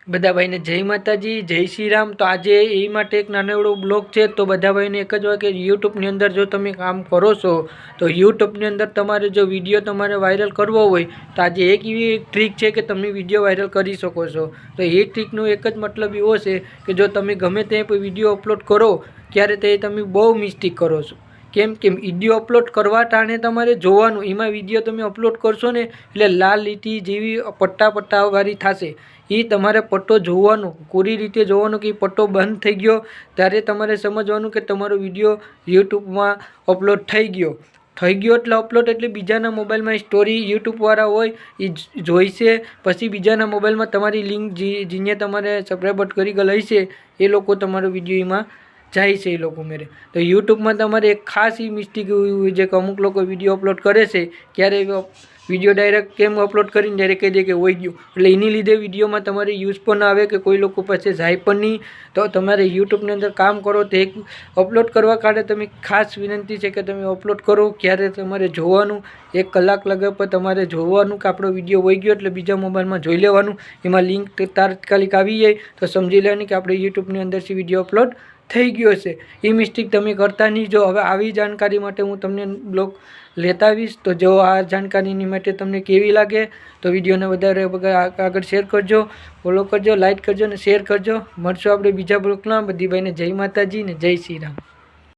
બધા ભાઈને જય માતાજી, જય શ્રી રામ। તો આજે એ માટે એક નાનો એવડો બ્લોગ છે। તો બધા ભાઈને એક જ હોય કે યુટ્યુબની અંદર જો તમે કામ કરો છો તો યુટ્યુબની અંદર તમારે જો વિડીયો તમારે વાયરલ કરવો હોય તો આજે એક એવી ટ્રીક છે કે તમે વિડીયો વાયરલ કરી શકો છો। તો એ ટ્રીકનો એક જ મતલબ એવો છે કે જો તમે ગમે તે વિડીયો અપલોડ કરો ત્યારે તે તમે બહુ મિસ્ટેક કરો છો। કેમ કે વિડીયો અપલોડ કરવા ટાણે તમારે જોવાનું, એમાં વિડીયો તમે અપલોડ કરશો ને એટલે લાલ લીટી જેવી પટ્ટાવાળી થશે। એ તમારે પટ્ટો જોવાનો, પૂરી રીતે જોવાનો કે પટ્ટો બંધ થઈ ગયો ત્યારે તમારે સમજવાનું કે તમારો વિડીયો યુટ્યુબમાં અપલોડ થઈ ગયો એટલે અપલોડ એટલે બીજાના મોબાઈલમાં સ્ટોરી યુટ્યુબવાળા હોય એ જોઈશે, પછી બીજાના મોબાઈલમાં તમારી લિંક જેને તમારે સબસ્ક્રાઈબ કરી ગયેલ છે એ લોકો તમારો વિડીયો એમાં જાય છે એ લોકો મેરે। તો યુટ્યુબમાં તમારે એક ખાસ એ મિસ્ટેક હોય છે કે અમુક લોકો વિડીયો અપલોડ કરે છે ક્યારે વિડીયો ડાયરેક્ટ કેમ અપલોડ કરીને ડાયરેક્ટ કહી દે કે હોઈ ગયું, એટલે એની લીધે વિડીયોમાં તમારે યુઝ પણ ના આવે કે કોઈ લોકો પાસે જાય પણ નહીં। તો તમારે યુટ્યુબની અંદર કામ કરો તો એક અપલોડ કરવા કારણે તમે ખાસ વિનંતી છે કે તમે અપલોડ કરો ક્યારે તમારે જોવાનું, 1 કલાક લગે પર તમારે જોવાનું કે આપણો વિડીયો હોઈ ગયો એટલે બીજા મોબાઈલમાં જોઈ લેવાનું, એમાં લિંક તાત્કાલિક આવી જાય તો સમજી લેવાની કે આપણે યુટ્યુબની અંદરથી વિડીયો અપલોડ થઈ ગયો છે। એ મિસ્ટેક તમે કરતા નહીં। જો હવે આવી જાણકારી માટે હું તમને બ્લોગ લેતા આવીશ। તો જો આ જાણકારીની માટે તમને કેવી લાગે તો વિડીયોને વધારે આગળ શેર કરજો, ફોલો કરજો, લાઈક કરજો અને શેર કરજો। મળશું આપણે બીજા બ્લોગમાં। બધી ભાઈને જય માતાજી ને જય શ્રી રામ।